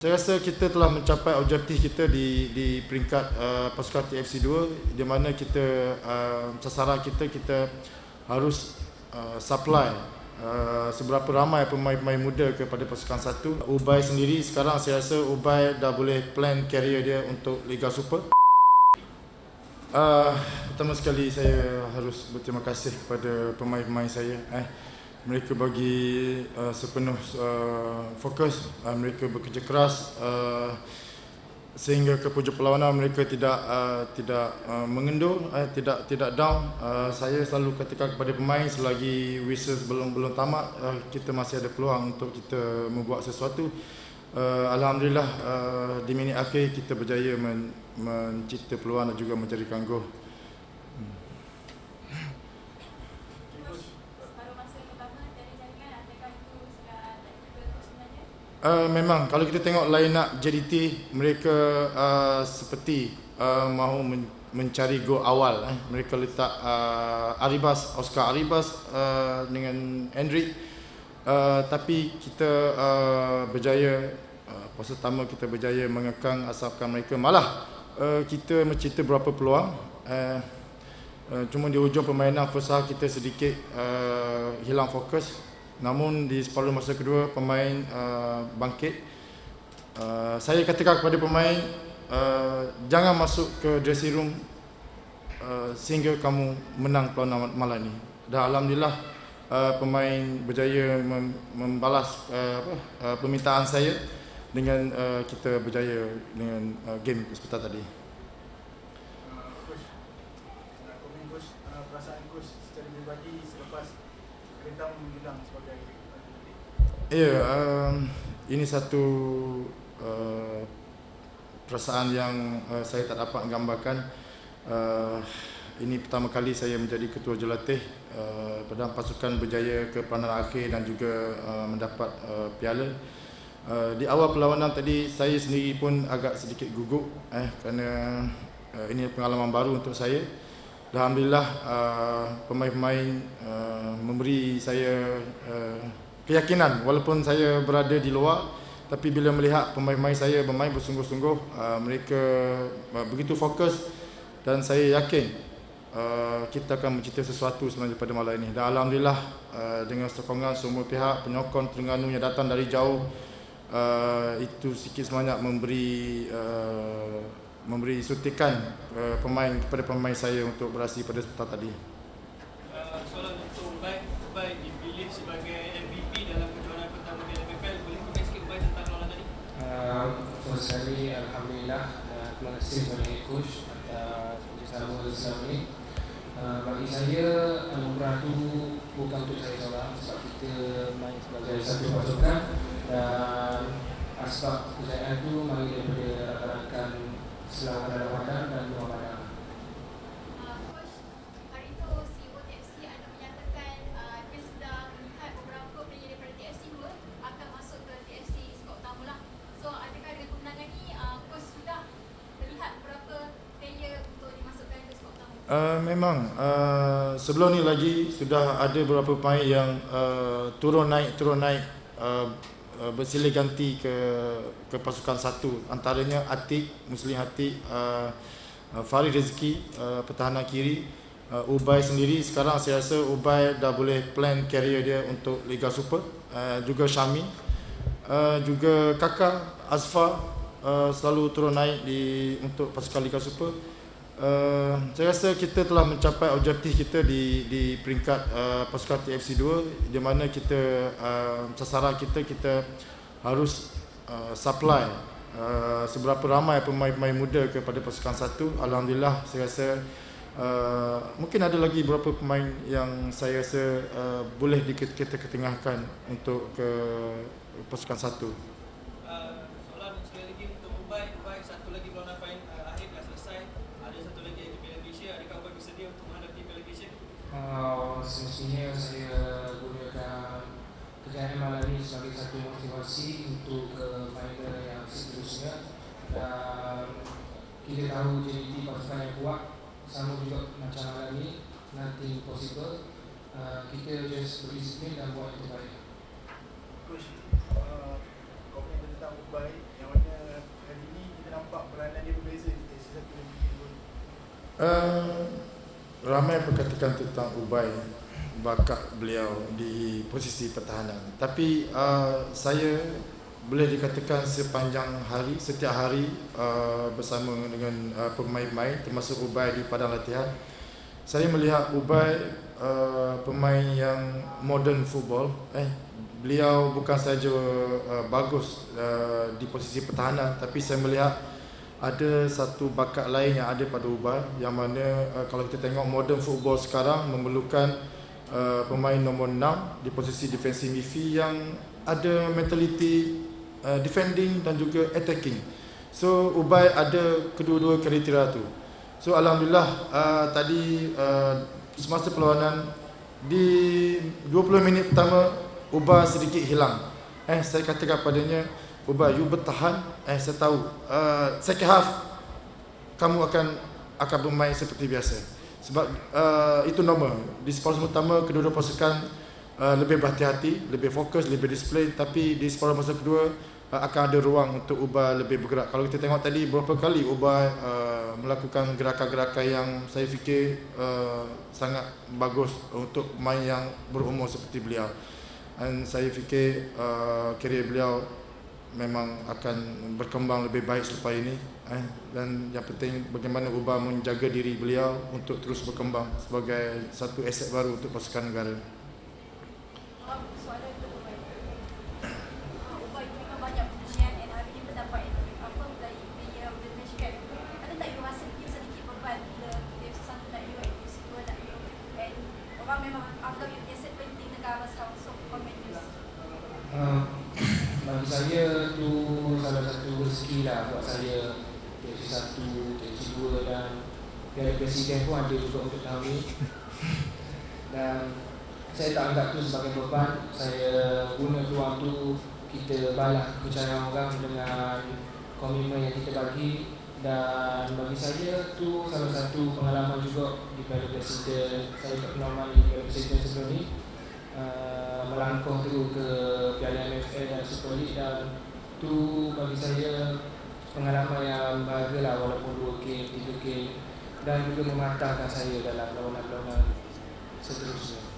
Saya rasa kita telah mencapai objektif kita di peringkat pasukan TFC 2, di mana kita sasaran kita harus supply seberapa ramai pemain-pemain muda kepada pasukan 1. Ubay sendiri sekarang saya rasa Ubay dah boleh plan career dia untuk Liga Super. Pertama sekali saya harus berterima kasih kepada pemain-pemain saya. Mereka bagi sepenuh fokus, mereka bekerja keras sehingga ke puncak perlawanan mereka tidak mengendur, tidak down. Saya selalu katakan kepada pemain, selagi whistle belum tamat, kita masih ada peluang untuk kita membuat sesuatu. Alhamdulillah, di minit akhir kita berjaya mencipta peluang dan juga mencarikan gol. Memang kalau kita tengok line up JDT, mereka seperti mahu mencari gol awal. Mereka letak Oscar Arribas dengan Hendrik, tapi kita berjaya, fasa pertama kita berjaya mengekang asapkan mereka. Malah kita mencipta beberapa peluang, cuma di hujung permainan first half kita sedikit hilang fokus. Namun di separuh masa kedua pemain bangkit. Saya katakan kepada pemain, jangan masuk ke dressing room sehingga kamu menang perlawanan malam ini. Dan alhamdulillah pemain berjaya membalas permintaan saya dengan kita berjaya dengan game seperti tadi. Perasaan coach secara pribadi selepas Kelantan hilang sebagai ini satu perasaan yang saya tak dapat menggambarkan. Ini pertama kali saya menjadi ketua jurulatih pada pasukan berjaya ke peranan akhir dan juga mendapat piala. Di awal perlawanan tadi saya sendiri pun agak sedikit gugup kerana ini pengalaman baru untuk saya. Alhamdulillah pemain-pemain memberi saya keyakinan, walaupun saya berada di luar, tapi bila melihat pemain-pemain saya bermain bersungguh-sungguh, mereka begitu fokus, dan saya yakin kita akan mencipta sesuatu sebenarnya pada malam ini. Dan alhamdulillah dengan sokongan semua pihak, penyokong Terengganu yang datang dari jauh, itu sikit sebanyak memberi suntikan kepada pemain saya untuk beraksi pada petang tadi. Soalan untuk Ubay dipilih sebagai MVP dalam kejuaraan pertama di MPFL. Boleh komen sikit Ubay tentang lawan tadi? First sekali, alhamdulillah, terima kasih kepada coach atas kerjasama selama ini. Bagi saya, anugerah itu bukan untuk saya seorang, sebab kita main sebagai satu pasukan, dan asbab kejayaan itu mari daripada rakan-rakan selama Ramadan dan luar Ramadan. Coach, hari itu CEO TFC ada menyatakan dia sudah melihat beberapa player daripada TFC 2 akan masuk ke TFC skuad utama lah. So adakah dengan kemenangan ni coach sudah melihat beberapa player untuk dimasukkan ke skuad utama? Memang sebelum ni lagi sudah ada beberapa pemain yang turun naik bersilih ganti ke pasukan 1, antaranya Muslim Atik, Farid Rezeki pertahanan kiri, Ubay sendiri sekarang saya rasa Ubay dah boleh plan career dia untuk Liga Super, juga Syami, juga Kakak Azfar selalu turun naik untuk pasukan Liga Super. Saya rasa kita telah mencapai objektif kita di peringkat pasukan TFC 2, di mana kita sasaran kita harus supply seberapa ramai pemain-pemain muda kepada pasukan 1. Alhamdulillah, saya rasa mungkin ada lagi beberapa pemain yang saya rasa boleh kita ketengahkan untuk ke pasukan 1. Soalan sekali lagi untuk Ubay, satu lagi perlawanan akhir dah selesai. Ada satu lagi iaitu Piala Malaysia. Adakah Ubay bersedia untuk menghadapi Piala Malaysia? Semestinya saya gunakan kejayaan malam ini sebagai satu motivasi untuk ke final yang seterusnya. Dan kita tahu JDT pasukan yang kuat, sama juga macam malam ini, nothing possible. Kita just berdisiplin dan buat yang terbaik. coach, komen tentang Ubay yang apa katakan tentang Ubay, bakat beliau di posisi pertahanan. Tapi saya boleh dikatakan sepanjang hari, setiap hari bersama dengan pemain-pemain termasuk Ubay di padang latihan, saya melihat Ubay pemain yang modern football. Beliau bukan saja bagus di posisi pertahanan, tapi saya melihat ada satu bakat lain yang ada pada Ubay, yang mana kalau kita tengok modern football sekarang memerlukan pemain nombor 6 di posisi defensive midfield yang ada mentaliti defending dan juga attacking. So Ubay ada kedua-dua kriteria tu. So alhamdulillah tadi semasa perlawanan di 20 minit pertama Ubay sedikit hilang. Saya katakan padanya, Ubay, you bertahan. Saya tahu second half kamu akan bermain seperti biasa. Sebab itu normal. Di separuh pertama kedua-dua pasukan lebih berhati-hati, lebih fokus, lebih disiplin. Tapi di separuh masa kedua akan ada ruang untuk Ubay lebih bergerak. Kalau kita tengok tadi berapa kali Ubay melakukan gerakan-gerakan yang saya fikir sangat bagus untuk pemain yang berumur seperti beliau. Dan saya fikir karier beliau memang akan berkembang lebih baik selepas ini. Dan yang penting bagaimana Ubay menjaga diri beliau untuk terus berkembang sebagai satu aset baru untuk pasukan negara. Soalan untuk Ubay. Ubay terima banyak pujian dan hari ini mendapat dari player of the match kan. Ada tak you rasa mungkin sedikit beban bila FC 1 tak you, FC 2 tak you, and orang memang anggap you aset penting negara sekarang. So comment news. Bagi saya tu salah satu rezeki lah buat saya. TFC 1, TFC 2 dan Piala Presiden pun ada juga untuk tahun ni. Dan saya tak anggap tu sebagai beban. Saya guna peluang tu kita balas kepercayaan orang dengan komitmen yang kita bagi. Dan bagi saya tu salah satu pengalaman juga di Piala Presiden. Saya tak pernah main di Piala Presiden sebelum ni. Melangkah terus ke Piala MFL dan Super League, dan tu bagi saya pengalaman yang bahagialah walaupun 2 game, 3 game, dan juga mematangkan saya dalam lawanan-lawanan seterusnya.